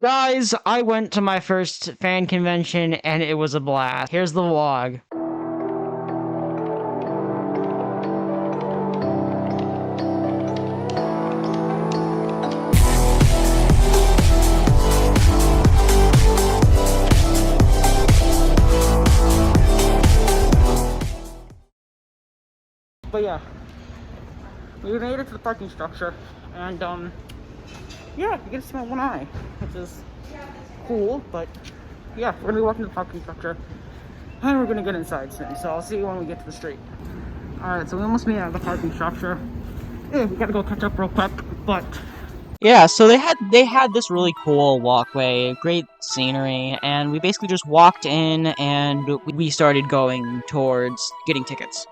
Guys, I went to my first fan convention and it was a blast. Here's the vlog. But yeah, we made it to the parking structure and yeah, you get to see my one eye, which is cool, but yeah, we're gonna be walking to the parking structure and we're gonna get inside soon, so I'll see you when we get to the street. Alright, so we almost made it out of the parking structure. Yeah, we gotta go catch up real quick, but yeah, so they had this really cool walkway, great scenery, and we basically just walked in and we started going towards getting tickets.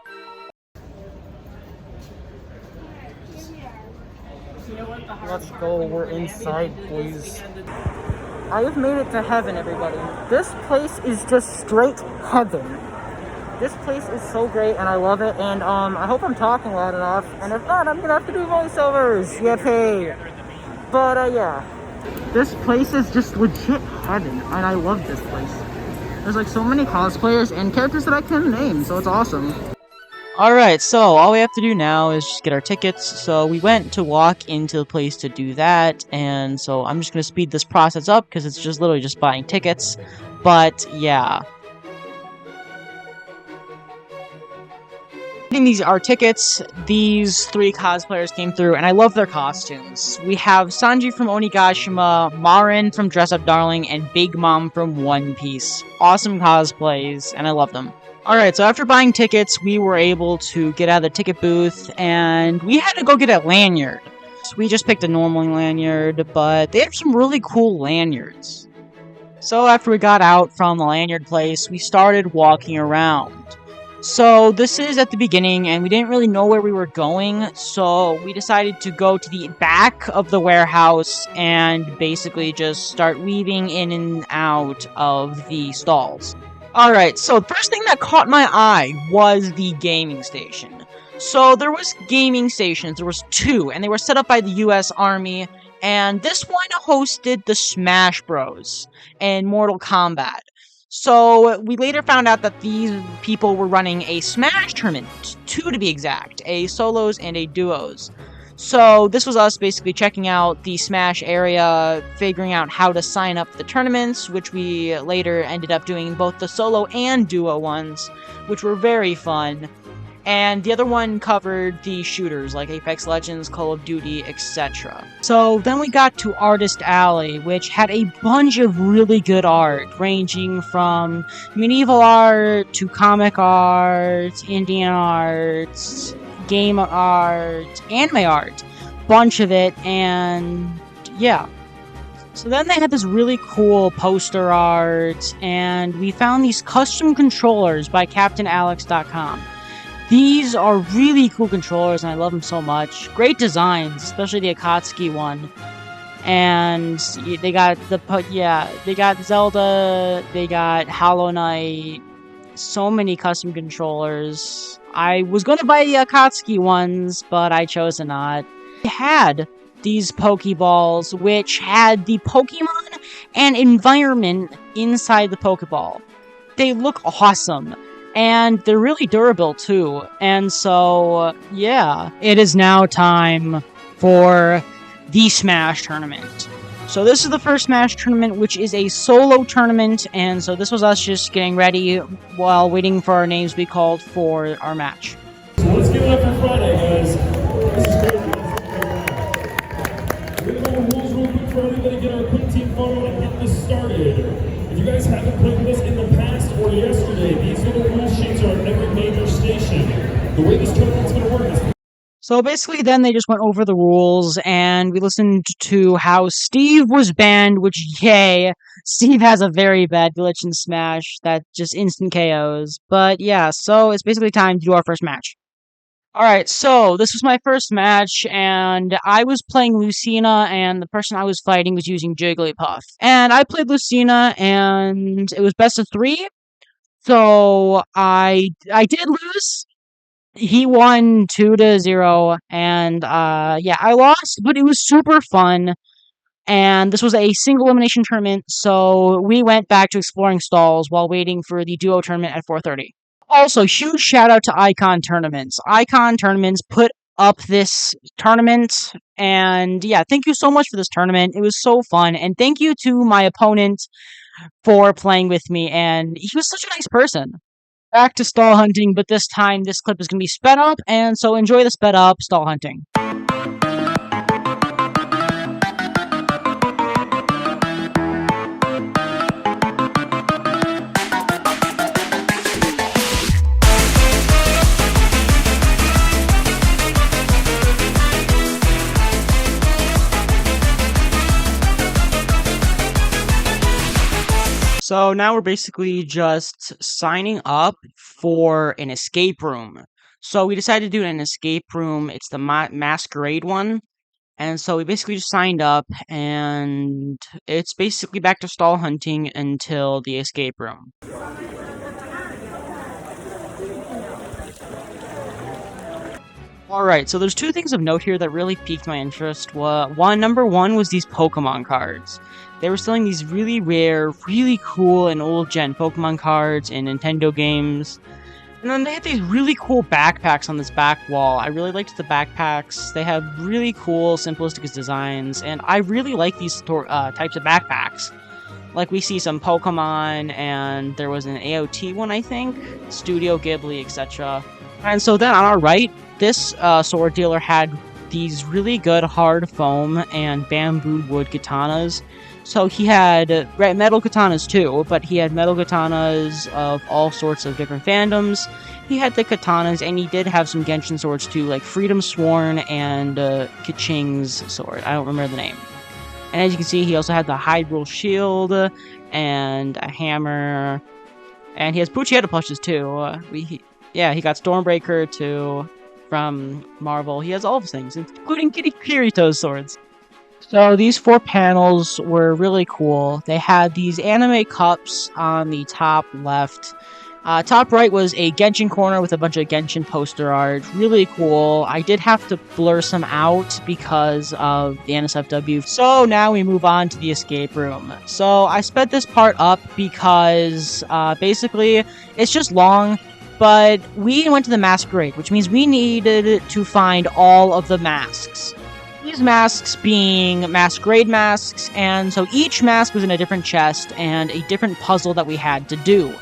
Let's go, we're inside, boys. I have made it to heaven, everybody. This place is just straight heaven. This place is so great and I love it, and I hope I'm talking loud enough, and if not, I'm gonna have to do voiceovers. Yippee! But yeah, this place is just legit heaven, and I love this place. There's like so many cosplayers and characters that I can't name, so it's awesome. Alright, so all we have to do now is just get our tickets. So we went to walk into the place to do that, and so I'm just gonna speed this process up because it's just literally just buying tickets. But yeah. Getting our tickets, these three cosplayers came through, and I love their costumes. We have Sanji from Onigashima, Marin from Dress Up Darling, and Big Mom from One Piece. Awesome cosplays, and I love them. Alright, so after buying tickets, we were able to get out of the ticket booth, and we had to go get a lanyard. So we just picked a normal lanyard, but they have some really cool lanyards. So after we got out from the lanyard place, we started walking around. So this is at the beginning, and we didn't really know where we were going, so we decided to go to the back of the warehouse and basically just start weaving in and out of the stalls. Alright, so the first thing that caught my eye was the gaming station. So there was gaming stations, there was two, and they were set up by the US Army, and this one hosted the Smash Bros. And Mortal Kombat. So we later found out that these people were running a Smash tournament, two to be exact, a solos and a duos. So this was us basically checking out the Smash area, figuring out how to sign up for the tournaments, which we later ended up doing both the solo and duo ones, which were very fun. And the other one covered the shooters, like Apex Legends, Call of Duty, etc. So then we got to Artist Alley, which had a bunch of really good art, ranging from medieval art, to comic art, Indian art, game art, anime art. Bunch of it, and yeah. So then they had this really cool poster art, and we found these custom controllers by CaptainAlex.com. These are really cool controllers, and I love them so much. Great designs, especially the Akatsuki one. And they got they got Zelda, they got Hollow Knight, so many custom controllers. I was going to buy the Akatsuki ones, but I chose to not. They had these Pokeballs, which had the Pokemon and environment inside the Pokeball. They look awesome. And they're really durable, too. And so, yeah. It is now time for the Smash Tournament. So this is the first Smash Tournament, which is a solo tournament. And so this was us just getting ready while waiting for our names to be called for our match. So let's give it up for Friday, guys. This is great. We're going to go the rules real quick for everybody. Get our quick team photo and get this started. If you guys haven't played with us in the past or yesterday, these little rule sheets are at every major station. The way this tournament's going to work is... So basically then they just went over the rules, and we listened to how Steve was banned, which, yay, Steve has a very bad glitch in Smash that just instant KOs. But yeah, so it's basically time to do our first match. Alright, so this was my first match, and I was playing Lucina, and the person I was fighting was using Jigglypuff. And I played Lucina, and it was best of 3, so I did lose. He won 2-0, and yeah, I lost, but it was super fun. And this was a single elimination tournament, so we went back to exploring stalls while waiting for the duo tournament at 4:30. Also, huge shout out to Icon Tournaments. Icon Tournaments put up this tournament, and yeah, thank you so much for this tournament. It was so fun, and thank you to my opponent for playing with me, and he was such a nice person. Back to stall hunting, but this time this clip is going to be sped up, and so enjoy the sped up stall hunting. So now we're basically just signing up for an escape room. So we decided to do an escape room. It's the masquerade one. And so we basically just signed up, and it's basically back to stall hunting until the escape room. Alright, so there's two things of note here that really piqued my interest. Number one was these Pokemon cards. They were selling these really rare, really cool, and old-gen Pokemon cards in Nintendo games. And then they had these really cool backpacks on this back wall. I really liked the backpacks. They have really cool, simplistic designs, and I really like these types of backpacks. Like, we see some Pokemon, and there was an AOT one, I think, Studio Ghibli, etc. And so then on our right, this sword dealer had these really good hard foam and bamboo wood katanas. So he had metal katanas too, but he had metal katanas of all sorts of different fandoms. He had the katanas, and he did have some Genshin swords too, like Freedom Sworn and Kaching's sword. I don't remember the name. And as you can see, he also had the Hyrule Shield and a hammer. And he has Poochyeta plushes too. He got Stormbreaker too from Marvel. He has all of those things, including Kirito's swords. So these 4 panels were really cool. They had these anime cups on the top left. Top right was a Genshin corner with a bunch of Genshin poster art. Really cool. I did have to blur some out because of the NSFW. So now we move on to the escape room. So I sped this part up because basically it's just long. But we went to the masquerade, which means we needed to find all of the masks. These masks being masquerade masks, and so each mask was in a different chest and a different puzzle that we had to do.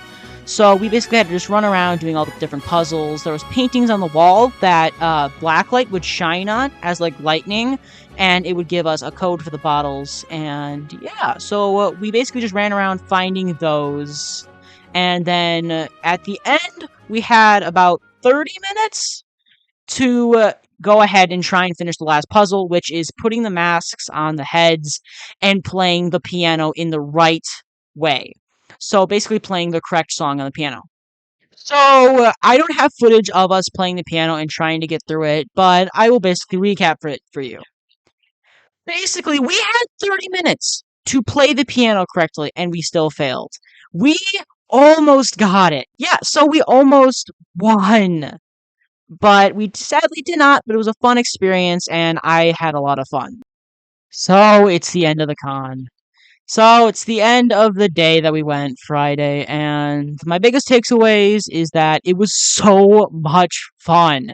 So we basically had to just run around doing all the different puzzles. There was paintings on the wall that blacklight would shine on as like lightning, and it would give us a code for the bottles. And yeah, so we basically just ran around finding those. And then at the end, we had about 30 minutes to go ahead and try and finish the last puzzle, which is putting the masks on the heads and playing the piano in the right way. So basically playing the correct song on the piano. So I don't have footage of us playing the piano and trying to get through it, but I will basically recap it for you. Basically, we had 30 minutes to play the piano correctly, and we still failed. We almost got it. Yeah, so we almost won. But we sadly did not, but it was a fun experience, and I had a lot of fun. So it's the end of the con. So it's the end of the day that we went Friday, and my biggest takeaways is that it was so much fun.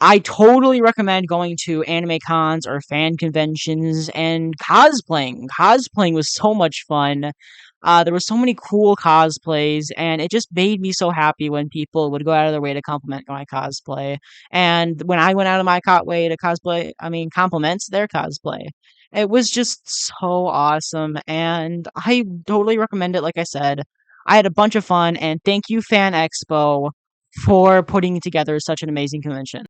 I totally recommend going to anime cons or fan conventions and cosplaying. Cosplaying was so much fun. There were so many cool cosplays, and it just made me so happy when people would go out of their way to compliment my cosplay. And when I went out of my way to compliment their cosplay. It was just so awesome, and I totally recommend it. Like I said, I had a bunch of fun, and thank you, Fan Expo, for putting together such an amazing convention.